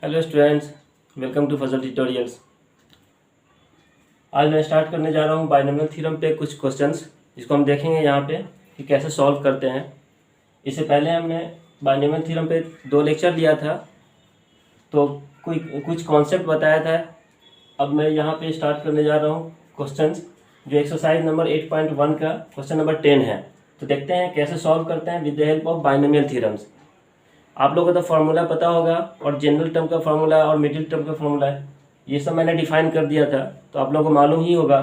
Hello students, welcome to Fazal tutorials. आज मैं start करने जा रहा हूँ बाइनोमियल थ्योरम पे कुछ क्वेश्चंस, जिसको हम देखेंगे यहाँ पे कि कैसे सॉल्व करते हैं। इससे पहले हमने बाइनोमियल थ्योरम पे 2 लेक्चर दिया था, तो कुछ कॉन्सेप्ट बताया था। अब मैं यहाँ पे स्टार्ट करने जा रहा हूँ क्वेश्चंस, जो एक्सरसाइज नंबर 8.1 का क्वेश्चन नंबर 10 है। तो देखते हैं कैसे सॉल्व करते हैं with the help of binomial theorems. आप लोगों को तो फार्मूला पता होगा, और जनरल टर्म का फार्मूला और मिडिल टर्म का फार्मूला है, ये सब मैंने डिफाइन कर दिया था, तो आप लोगों को मालूम ही होगा।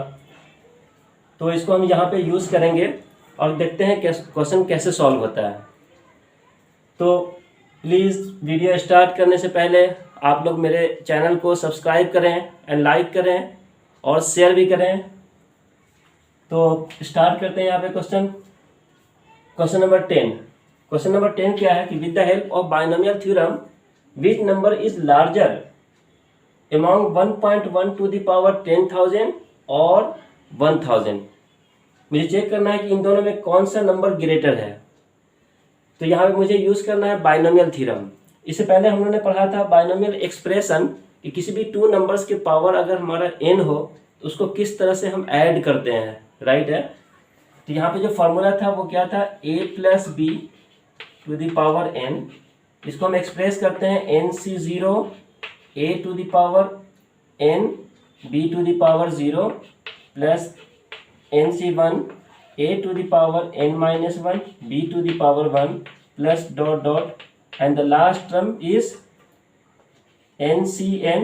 तो इसको हम यहाँ पे यूज़ करेंगे और देखते हैं क्वेश्चन कैसे सॉल्व होता है। तो प्लीज़ वीडियो स्टार्ट करने से पहले आप लोग मेरे चैनल को सब्सक्राइब करें एंड लाइक करें और शेयर भी करें। तो स्टार्ट करते हैं यहाँ पे क्वेश्चन नंबर 10। क्वेश्चन नंबर 10 क्या है कि with the help of binomial theorem which number is larger among 1.1 to the power 10,000 और 1,000। मुझे चेक करना है कि इन दोनों में कौन सा नंबर ग्रेटर है। तो यहाँ पे मुझे यूज़ करना है बाइनोमियल थ्योरम। इससे पहले हम लोगों ने पढ़ा था बाइनोमियल एक्सप्रेशन कि किसी भी 2 नंबर्स के पावर अगर हमारा n हो तो उसको किस तरह से हम ऐड करते हैं, राइट है। तो यहाँ पे जो फार्मूला था वो क्या था, a plus b to the power n। इसको हम एक्सप्रेस करते हैं nc0 a to the power n b to the power 0 plus nc1 a to the power n minus 1 b to the power 1 plus dot dot, and the last term is ncn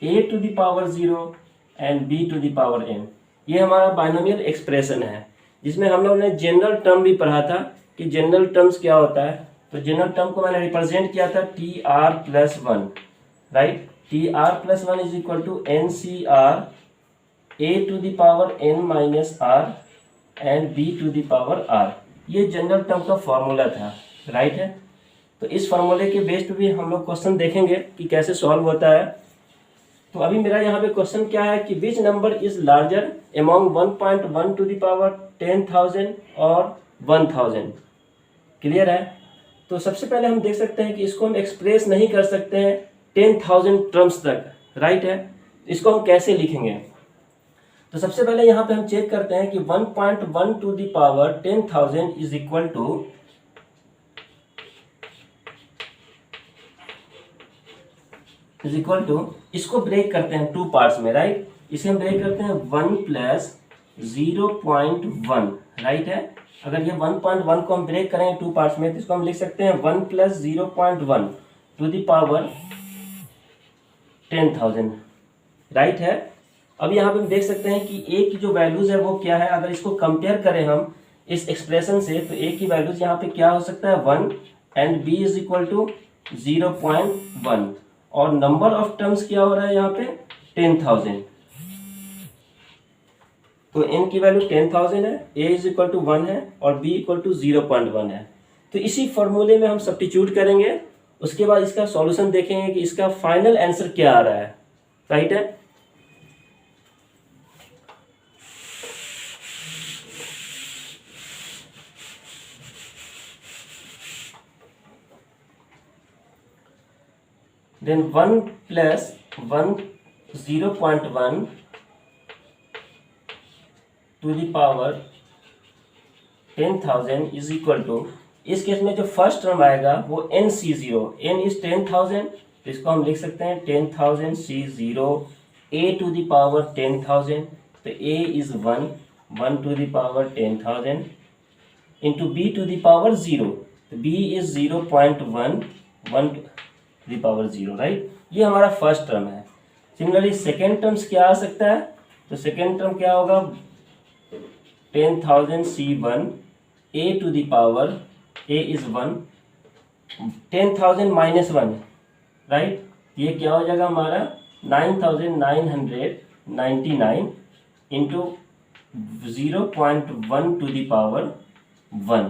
a to the power 0 and b to the power n। ये हमारा binomial expression है, जिसमें हम लोग ने general term भी पढ़ा था कि जनरल टर्म्स क्या होता है। तो जनरल टर्म को मैंने रिप्रेजेंट किया था tr+1, right. tr+1 is equal to ncr a to the power n minus r and b to the power r। ये जनरल टर्म का फॉर्मूला था, राइट है। तो इस फॉर्मूले के बेस पे भी हम लोग क्वेश्चन देखेंगे कि कैसे सॉल्व होता है। तो अभी मेरा यहाँ पे क्वेश्चन क्या है कि which number is larger among 1.1 to the power 10,000 और 1,000। क्लियर है। तो सबसे पहले हम देख सकते हैं कि इसको हम एक्सप्रेस नहीं कर सकते हैं 10,000 टर्म्स तक, राइट है। इसको हम कैसे लिखेंगे। तो सबसे पहले यहाँ पे हम चेक करते हैं कि 1.1 to the power 10,000 is equal to इसको ब्रेक करते हैं 2 पार्ट्स में, राइट। इसे हम ब्रेक करते हैं 1 प्लस 0.1, राइट है। अगर ये 1.1 को हम ब्रेक करें 2 पार्ट्स में तो इसको हम लिख सकते हैं 1 plus 0.1 to the power 10,000, right है। अब यहाँ पे हम देख सकते हैं कि a की जो वैल्यूज है वो क्या है। अगर इसको कंपेयर करें हम इस एक्सप्रेशन से तो a की वैल्यूज यहाँ पे क्या हो सकता है 1 and b is equal to 0.1, और नंबर ऑफ टर्म्स क्या हो रहा है यहाँ पे 10,000। तो n की वैल्यू 10,000 है, a इज इक्वल टू 1 है और b इक्वल टू 0.1 है। तो इसी फॉर्मूले में हम सब्स्टिट्यूट करेंगे, उसके बाद इसका सॉल्यूशन देखेंगे कि इसका फाइनल आंसर क्या आ रहा है, राइट है। Then 1 plus 0.1 to the power 10,000 is equal to, इस केस में जो फर्स्ट टर्म आएगा वो nc0, n इज 10,000, तो इसको हम लिख सकते हैं 10,000 c0 a to the power 10,000, तो a is 1 to the power 10,000 into b to the power 0, तो b is 0.1 to the power 0, right. ये हमारा फर्स्ट टर्म है। सिमिलरली सेकेंड टर्म्स क्या आ सकता है, तो सेकेंड टर्म क्या होगा 10,000 c1 a to the power a is 1, 10,000 minus 1, right. ये क्या हो जाएगा हमारा 9,999 into 0.1 to the power 1,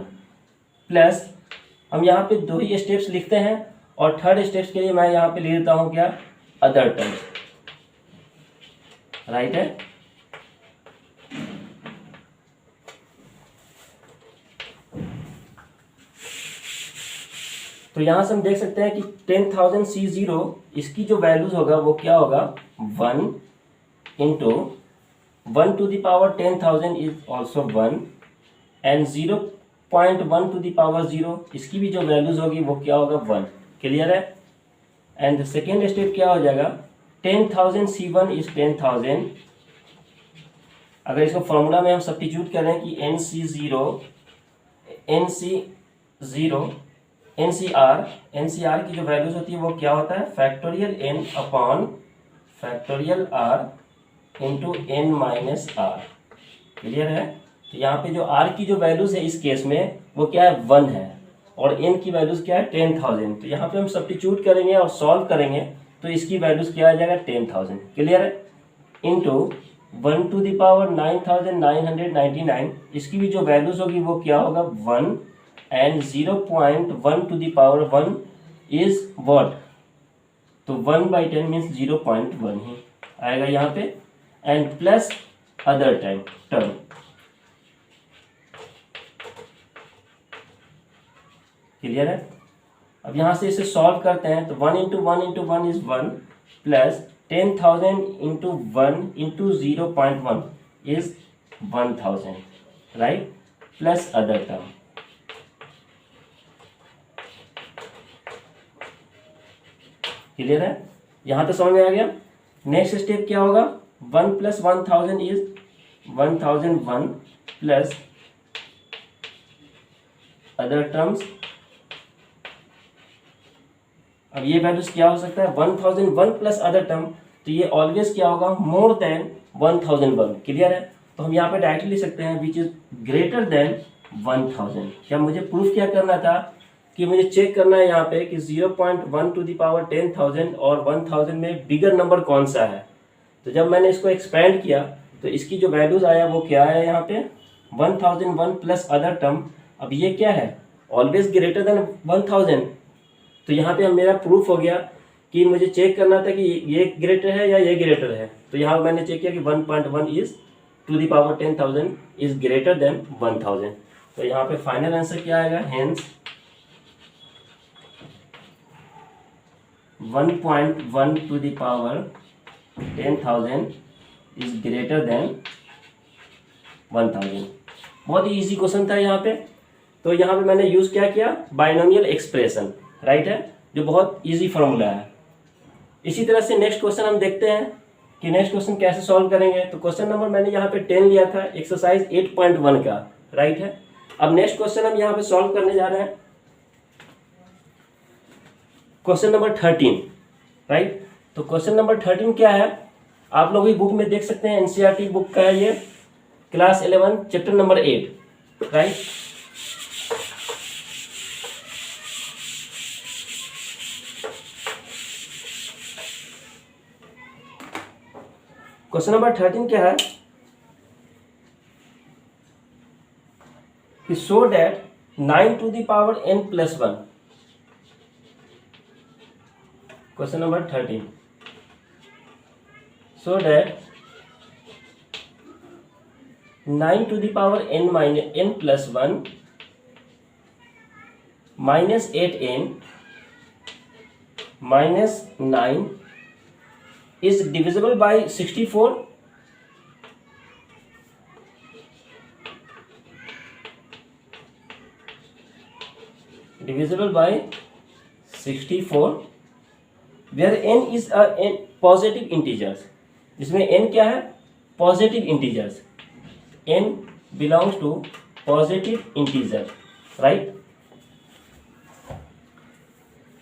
plus हम यहाँ पे 2 ही स्टेप्स लिखते हैं, और थर्ड स्टेप्स के लिए मैं यहाँ पे ले लेता हूँ क्या, अदर टर्म्स, राइट है। तो यहाँ से हम देख सकते हैं कि 10,000 C0 इसकी जो वैल्यूज होगा वो क्या होगा 1 into 1 to the power 10,000 is also 1 and 0.1 to the power 0 इसकी भी जो वैल्यूज होगी वो क्या होगा 1। क्लियर है। एंड सेकेंड स्टेप क्या हो जाएगा 10,000 C1 इज 10,000। अगर इसको फॉर्मूला में हम सब्स्टिट्यूट करें कि NCR की जो वैल्यूज होती है वो क्या होता है factorial n upon factorial r into n minus r। Clear है। तो यहाँ पे जो r की जो वैल्यूज है इस केस में वो क्या है 1 है और n की वैल्यूज क्या है 10,000। तो यहाँ पे हम सब्स्टिट्यूट करेंगे और सॉल्व करेंगे तो इसकी वैल्यूज क्या आ जाएगा 10,000। क्लियर है। इंटू 1 टू द पावर 9,999 इसकी भी जो वैल्यूज होगी वो क्या होगा 1 and 0.1 to the power 1 is what, तो 1/10 मीन्स 0.1 ही आएगा यहाँ पे and plus other term. Clear है। अब यहाँ से इसे सॉल्व करते हैं तो 1 into 1 into 1 is 1 plus 10,000 into 1 into 0.1 is 1,000 right plus other term. Clear है। यहाँ तो समझ में आ गया। नेक्स्ट स्टेप क्या होगा 1 plus 1,000 is 1,001 plus other terms. अब ये वैल्यूज क्या हो सकता है 1,001 प्लस अदर टर्म, तो ये ऑलवेज क्या होगा मोर देन 1,001। क्लियर है। तो हम यहाँ पे डायरेक्टली लिख सकते हैं विच इज ग्रेटर देन 1,000। क्या मुझे प्रूफ क्या करना था कि मुझे चेक करना है यहाँ पे कि 0.1 टू द पावर 10,000 और 1,000 में बिगर नंबर कौन सा है। तो जब मैंने इसको एक्सपेंड किया तो इसकी जो वैल्यूज आया वो क्या है यहाँ पे 1,001 प्लस अदर टर्म। अब ये क्या है ऑलवेज ग्रेटर देन 1,000। तो यहाँ पे मेरा प्रूफ हो गया कि मुझे चेक करना था कि ये ग्रेटर है या ये ग्रेटर है। तो यहाँ मैंने चेक किया कि 1.1 is to the power 10,000 is greater than 1,000। तो यहाँ पे फाइनल आंसर क्या आएगा hence 1.1 to the power 10,000 is greater than 1,000। बहुत ही इजी क्वेश्चन था यहाँ पे। तो यहाँ पे मैंने यूज क्या किया बाइनोमियल एक्सप्रेशन राइट है जो बहुत इजी फॉर्मूला है। इसी तरह से नेक्स्ट क्वेश्चन हम देखते हैं कि नेक्स्ट क्वेश्चन कैसे सॉल्व करेंगे। तो क्वेश्चन नंबर मैंने यहाँ पे 10 लिया था एक्सरसाइज 8.1 का राइट है। अब नेक्स्ट क्वेश्चन हम यहाँ पे सॉल्व करने जा रहे हैं क्वेश्चन नंबर 13 राइट। तो क्वेश्चन नंबर 13 क्या है आप लोग भी बुक में देख सकते हैं एनसीईआरटी बुक का है ये class 11 chapter number 8 right. Question number 13 क्या है कि show that 9 to the power n plus 1। Question number 13 show that 9 to the power n plus 1 minus 8n minus 9 is divisible by 64। divisible by 64 where n is a n positive integers। जिसमें n क्या है positive integers, n belongs to positive integer right.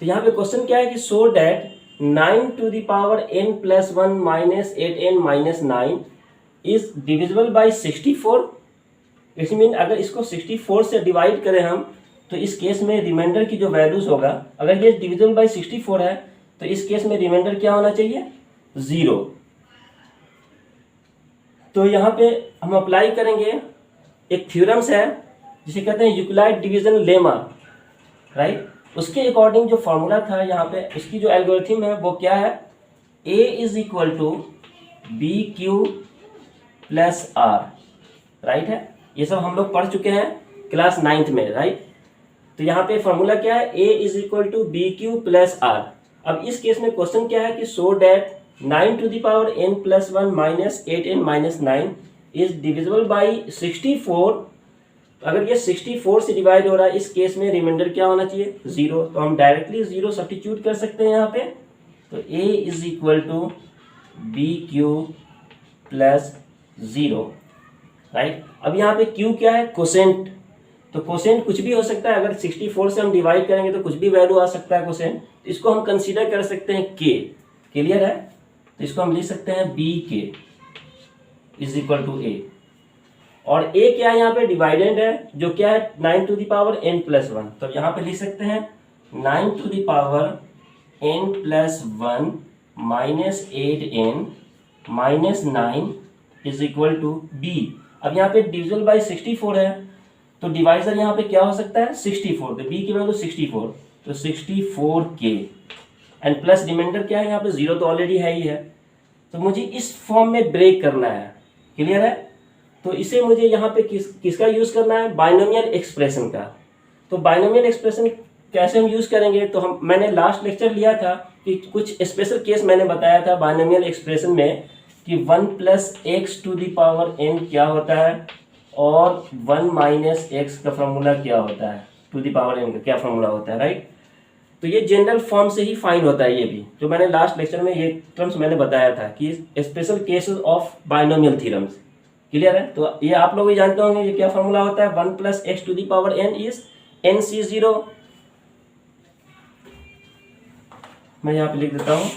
तो यहाँ पे question क्या है कि show that 9 to the power n plus 1 minus 8n minus 9 is divisible by 64। It mean अगर इसको 64 से डिवाइड करें हम तो इस केस में रिमाइंडर की जो वैल्यूज होगा अगर ये डिविजिबल बाई 64 है तो इस केस में रिमाइंडर क्या होना चाहिए 0। तो यहाँ पे हम अप्लाई करेंगे एक थ्योरम्स है जिसे कहते हैं यूक्लिड डिवीजन लेमा राइट। उसके अकॉर्डिंग जो फॉर्मूला था यहाँ पे उसकी जो एल्गोरिथम है वो क्या है a is equal to b q plus r right है। ये सब हम लोग पढ़ चुके हैं क्लास 9th में राइट। तो यहाँ पे फॉर्मूला क्या है, a is equal to b q plus r. अब इस केस में क्वेश्चन क्या है कि so that 9 to the power n plus 1 minus 8n minus 9 is divisible by 64। अगर ये 64 से डिवाइड हो रहा है, इस केस में रिमाइंडर क्या होना चाहिए, 0। तो हम डायरेक्टली 0 सब्स्टिट्यूट कर सकते हैं यहाँ पे। तो a is equal to b q plus 0, right. अब यहाँ पे q क्या है, कोसेंट। तो कोसेंट कुछ भी हो सकता है, अगर 64 से हम डिवाइड करेंगे तो कुछ भी वैल्यू आ सकता है कोसेंट। तो इसको हम कंसीडर कर सकते हैं k। क्लियर है। तो इसको हम लिख सकते हैं बी के इज इक्वल टू ए। और a क्या है, यहाँ पे डिवाइडेंड है, जो क्या है 9 to the power n plus 1। तो यहाँ पे लिख सकते हैं 9 to the power n plus 1 minus 8n minus 9 is equal to b। अब यहाँ पे डिविजल बाई 64 है, तो डिवाइजर यहाँ पे क्या हो सकता है, 64। तो b की वैल्यू 64, तो 64k एंड प्लस रिमाइंडर क्या है, यहाँ पे 0 तो ऑलरेडी है ही है। तो मुझे इस फॉर्म में ब्रेक करना है। क्लियर है। तो इसे मुझे यहाँ पे किसका यूज करना है, बाइनोमियल एक्सप्रेशन का। तो बाइनोमियल एक्सप्रेशन कैसे हम यूज करेंगे, तो मैंने लास्ट लेक्चर लिया था कि कुछ स्पेशल केस मैंने बताया था बाइनोमियल एक्सप्रेशन में कि 1 plus x to the power n क्या होता है और 1 माइनस एक्स का फॉर्मूला क्या होता है, टू द पावर n का क्या फॉर्मूला होता है, राइट। तो ये जनरल फॉर्म से ही फाइंड होता है। ये भी जो मैंने लास्ट लेक्चर में ये टर्म्स मैंने बताया था कि special cases of binomial theorems. Clear है। तो ये आप लोग भी जानते होंगे ये क्या फॉर्मूला होता है, 1 plus x to the power n is nc0। मैं यहाँ पे लिख देता हूँ,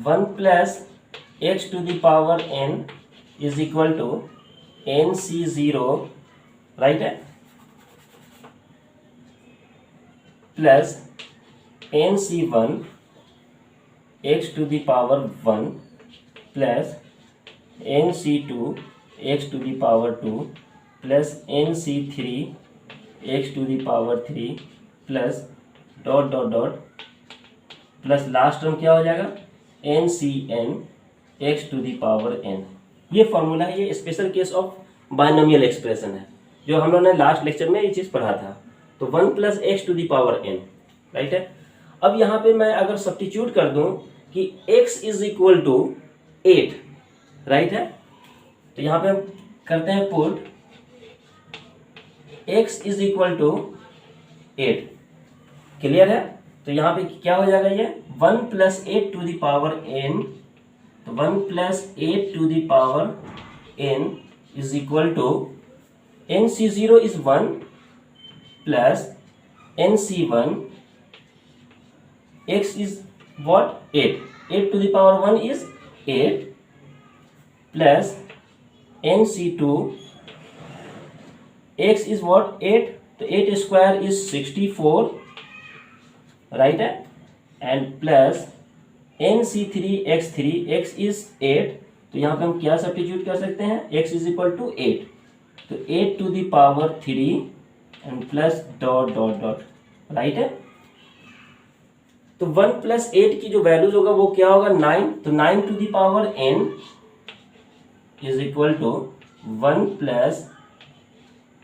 one plus x to the power n is equal to nc0, right है, plus nc1 X to the power 1 plus nc2 X to the power 2 plus nc3 X to the power 3 plus dot dot dot plus last term क्या हो जाएगा, ncn X to the power n। ये formula है, ये special case of binomial expression है जो हम लोगों ने लास्ट लेक्चर में ये चीज़ पढ़ा था। तो 1 plus x to the power n, right है। अब यहाँ पे मैं अगर सब्स्टिट्यूट कर दूं कि x is equal to 8, right है। तो यहाँ पे हम करते हैं put x is equal to 8। Clear है। तो यहाँ पे क्या हो जाएगा, ये 1 plus 8 to the power n, तो 1 plus 8 to the power n is equal to nc0 is 1 plus nc1 x is what, 8 to the power 1 is 8 plus nc2 x is what, 8, तो 8 square is 64, right है, and plus nc3 x3 x is 8, तो यहाँ पे हम क्या substitute कर सकते हैं, x is equal to 8, तो 8 to the power 3 and plus dot dot dot, right है। तो 1 प्लस 8 की जो वैल्यूज होगा वो क्या होगा, 9, तो 9 to the power n is equal to 1 plus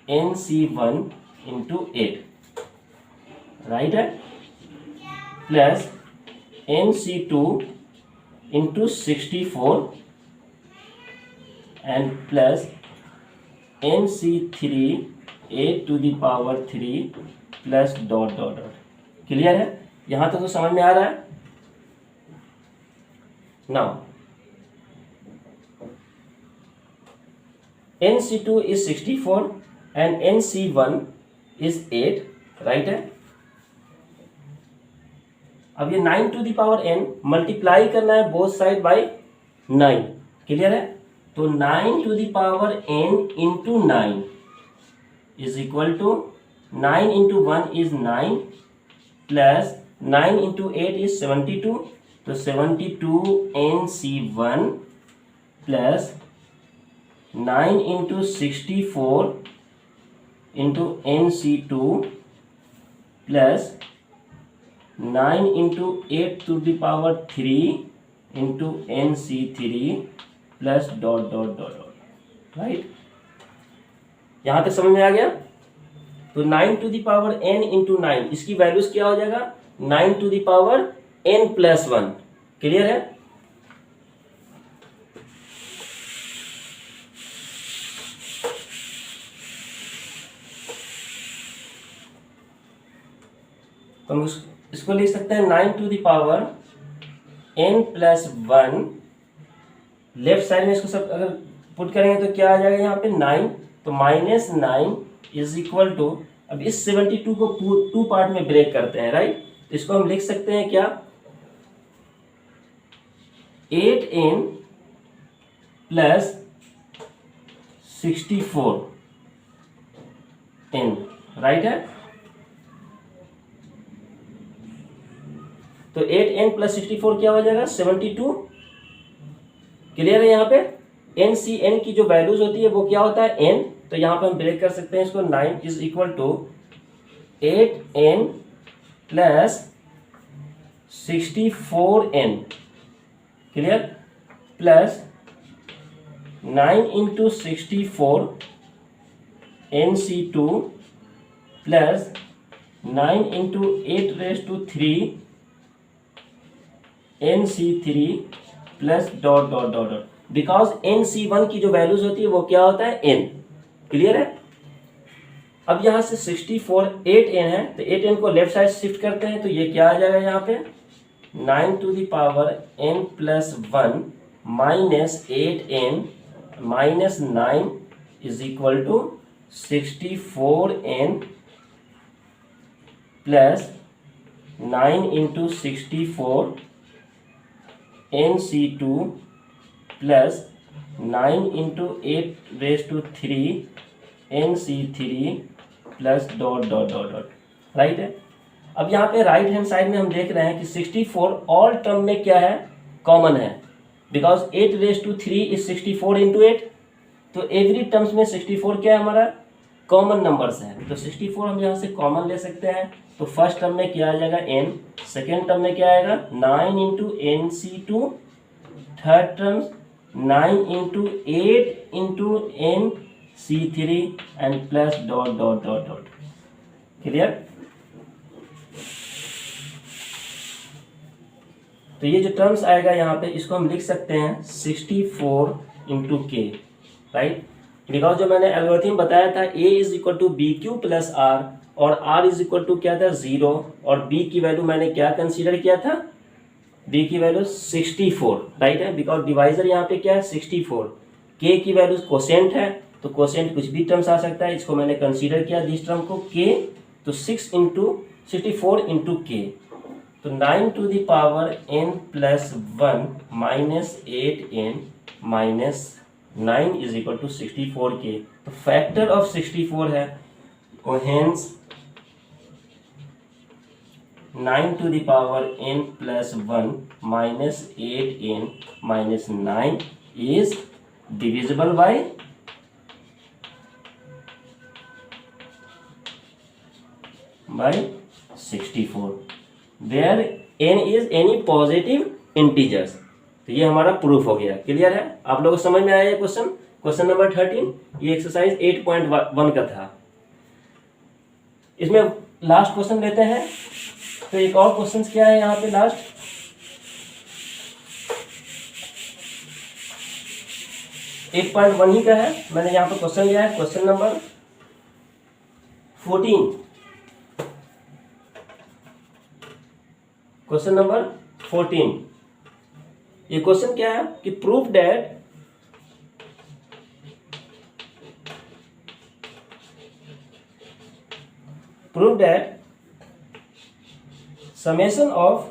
nc1 into 8, right है, plus nc2 into 64 and plus nc3 8 to the power 3 plus dot dot dot. Clear है, यहां तक तो समझ में आ रहा है। Now nc2 is 64 and nc1 is 8, right है। अब ये 9 to the power n multiply करना है बोथ साइड बाय 9। क्लियर है, तो 9 to the power n into 9 is equal to 9 into 1 is 9 plus 9 into 8 is 72, तो 72 nc1 plus 9 into 64 into nc2 plus 9 into 8 to the power 3 into NC3 plus dot dot dot dot, right. यहाँ तक समझ में आ गया। तो 9 to the power n into 9, इसकी values क्या हो जाएगा, 9 to the power n plus 1। Clear है। तो हम इसको लिख सकते हैं 9 to the power n plus 1। Left side में इसको सब अगर पुट करेंगे तो क्या आ जाएगा यहाँ पे 9, तो माइनस 9 इज इक्वल टू, अब इस 72 को टू पार्ट में ब्रेक करते हैं, राइट। तो इसको हम लिख सकते हैं क्या, 8n प्लस 64n, राइट है। तो 8n प्लस 64 क्या हो जाएगा, 72। क्लियर है। यहाँ पे NCn की जो वैल्यूज होती है वो क्या होता है, n। तो यहाँ पे हम ब्रेक कर सकते हैं इसको, 9 is equal to 8n plus 64n, clear, plus 9 into 64 NC2 plus 9 into 8⁻³ NC3 plus dot dot dot dot, because NC1 की जो वैल्यूज होती है वो क्या होता है, n। क्लियर है। अब यहाँ से 64 8n है, तो 8n को लेफ्ट साइड शिफ्ट करते हैं, तो ये क्या आ जाएगा यहाँ पे 9 to the power n plus 1 minus 8n minus 9 is equal to 64n plus 9 into 64 NC2 plus 9 into 8⁻³ NC3 plus dot dot dot dot, right है। अब यहाँ पे राइट हैंड साइड में हम देख रहे हैं कि 64 ऑल टर्म में क्या है, कॉमन है, बिकॉज 8⁻³ इज 64 इंटू 8। तो एवरी टर्म्स में 64 क्या है हमारा, कॉमन नंबर्स है। तो 64 हम यहाँ से कॉमन ले सकते हैं। तो फर्स्ट टर्म में क्या आ जाएगा n, सेकेंड टर्म में क्या आएगा 9 into NC2, third term 9 into 8 into NC3 and plus dot dot dot dot. Clear. तो ये जो टर्म्स आएगा यहाँ पे, इसको हम लिख सकते हैं 64 इंटू k, राइट। बिकॉज जो मैंने एल्गोरिथम बताया था a is equal to b q plus r, और r इज इक्वल टू क्या था 0, और b की वैल्यू मैंने क्या कंसीडर किया था, b की वैल्यू 64, राइट है। बिकॉज डिवाइजर यहाँ पे क्या है 64, k की वैल्यू कोसेंट है, तो कोसेंट कुछ भी टर्म्स आ सकता है, इसको मैंने कंसीडर किया दिस टर्म को k, तो 64 इंटू k, तो 9 to the power n plus 1 minus 8n minus 9 is equal to 64k। तो फैक्टर ऑफ 64 है, और hence 9 to the power n plus 1 minus 8n minus 9 is divisible by 64, where n is any positive integers. तो ये हमारा proof हो गया। Clear है। आप लोगों को समझ में आया ये क्वेश्चन, क्वेश्चन नंबर 13, ये एक्सरसाइज 8.1 का था। इसमें लास्ट क्वेश्चन लेते हैं। तो एक और क्वेश्चन क्या है यहाँ पे लास्ट, एट पॉइंट 1 ही का है। मैंने यहाँ पे क्वेश्चन लिया है, क्वेश्चन नंबर 14, क्वेश्चन नंबर 14। ये क्वेश्चन क्या है कि proof that summation of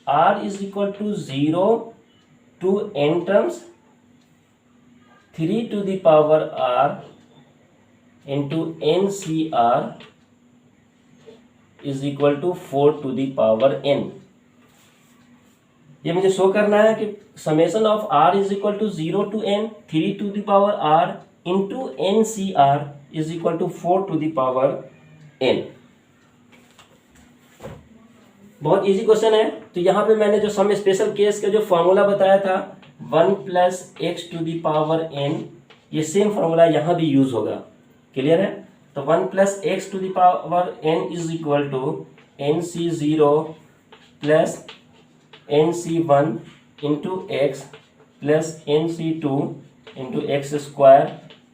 r is equal to 0 to n terms 3 to the power r into NCR is equal to 4 to the power n। ये मुझे शो करना है कि summation of r is equal to 0 to n 3 to the power r into NCR is equal to 4 to the power n। बहुत easy question है। तो यहाँ पे मैंने जो सम स्पेशल केस का जो फॉर्मूला बताया था 1 + x⁴n, ये सेम फॉर्मूला यहाँ भी यूज होगा। क्लियर है? तो 1 + x⁴n is equal to nc0 + nc1 into x plus nc2 into x²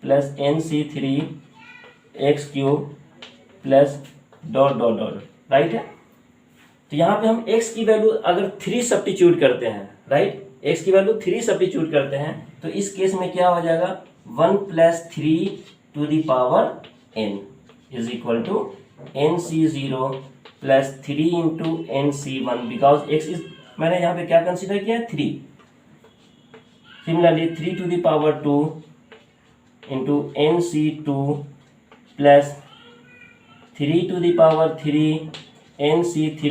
plus nc3 x³ plus dot dot dot. Right है? तो यहाँ पे हम x की वैल्यू अगर 3 सब्स्टिट्यूट करते हैं, राइट, x की वैल्यू 3 सब्स्टिट्यूट करते हैं तो इस केस में क्या हो जाएगा 1 + 3n is equal to nc0 + 3 into nc1 because x is, मैंने यहाँ पे क्या कंसिडर किया है 3। Similarly 3⁴ into nc2 plus 3⁴ nc3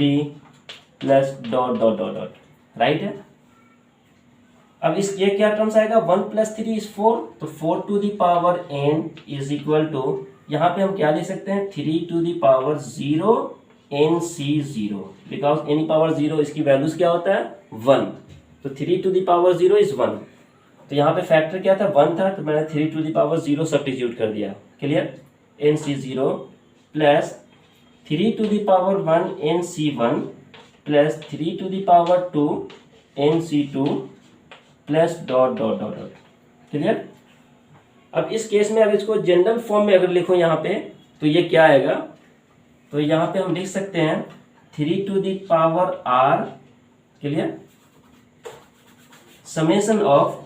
plus dot dot dot dot. Right है? अब इस ये क्या टर्म्स आएगा 1 + 3 इज 4, तो 4⁴n इज इक्वल टू, यहाँ पे हम क्या ले सकते हैं 3⁴0 nc0 बिकॉज n⁴0 इसकी वैल्यूज क्या होता है 1, तो 3⁴0 इज 1। तो यहाँ पे फैक्टर क्या था 1 था, तो मैंने 3⁴0 सब्स्टिट्यूट कर दिया। Clear? nc0 plus 3⁴1 nc1 plus 3⁴2 nc2 plus dot dot dot dot. Clear? अब इस केस में अगर इसको जनरल फॉर्म में अगर लिखो यहाँ पे तो ये क्या आएगा, तो यहाँ पे हम लिख सकते हैं 3⁴r, clear, summation of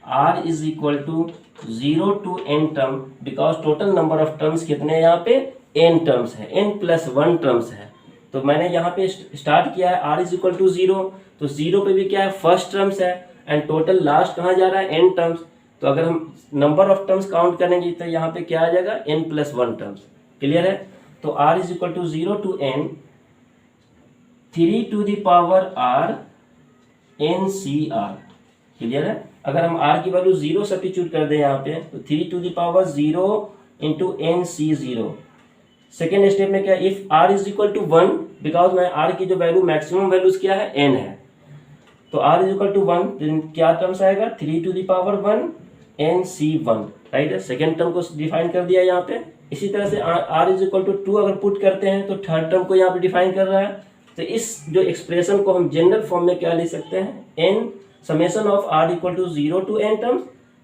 r is equal to 0 to n term because total number of terms कितने हैं यहाँ पे n टर्म्स है, n + 1 टर्म्स है। तो मैंने यहाँ पे स्टार्ट किया है r इज इक्वल टू 0, तो 0 पे भी क्या है फर्स्ट टर्म्स है एंड टोटल लास्ट कहाँ जा रहा है n टर्म्स। तो अगर हम नंबर ऑफ टर्म्स काउंट करेंगे तो यहाँ पे क्या आ जाएगा n + 1 टर्म्स। क्लियर है? तो r is equal to 0 to n 3⁴r ncr। Clear है? अगर हम r की वैल्यू 0 सब्स्टिट्यूट कर दें यहाँ पे तो 3⁴0 इंटू nc0। सेकेंड स्टेप में क्या, if r is equal to 1 because मैं r की जो वैल्यू मैक्सिमम वैल्यूज क्या है n है, तो r इज इक्वल टू 1 क्या टर्म्स आएगा 3⁴1 nc1। राइट है? सेकेंड टर्म को डिफाइन कर दिया यहाँ पे। इसी तरह से r इज इक्वल टू 2 अगर पुट करते हैं तो थर्ड टर्म को यहाँ पे डिफाइन कर रहा है। तो इस जो एक्सप्रेशन को हम जनरल फॉर्म में क्या ले सकते हैं n summation of r equal to 0 to n terms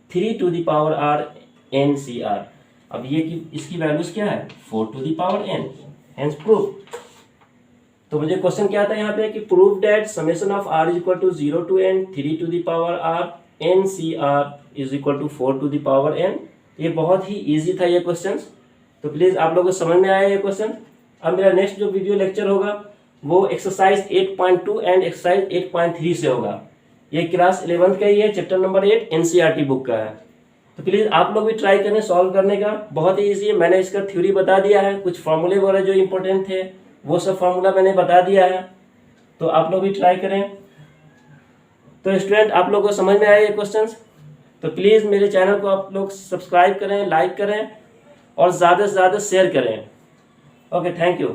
3⁴r ncr। अब ये की इसकी वैल्यूज क्या है 4⁴n, हेंस प्रूफ। तो मुझे क्वेश्चन क्या था यहाँ पे कि prove that summation of r equal to 0 to n 3⁴r ncr is equal to 4⁴n। ये बहुत ही इजी था ये क्वेश्चन। तो प्लीज आप लोगों को समझ में आया ये क्वेश्चन। अब मेरा नेक्स्ट जो वीडियो लेक्चर होगा वो एक्सरसाइज 8.2 एंड एक्सरसाइज 8.3 से होगा। ये क्लास 11th का ही है, चैप्टर नंबर 8 एनसीईआरटी बुक का है। तो प्लीज़ आप लोग भी ट्राई करें सॉल्व करने का, बहुत ही ईजी है। मैंने इसका थ्योरी बता दिया है, कुछ फार्मूले वगैरह जो इंपॉर्टेंट थे वो सब फार्मूला मैंने बता दिया है, तो आप लोग भी ट्राई करें। तो स्टूडेंट आप लोग को समझ में आए ये क्वेश्चंस, तो प्लीज़ मेरे चैनल को आप लोग सब्सक्राइब करें, लाइक करें और ज़्यादा से ज़्यादा शेयर करें। Okay, thank you.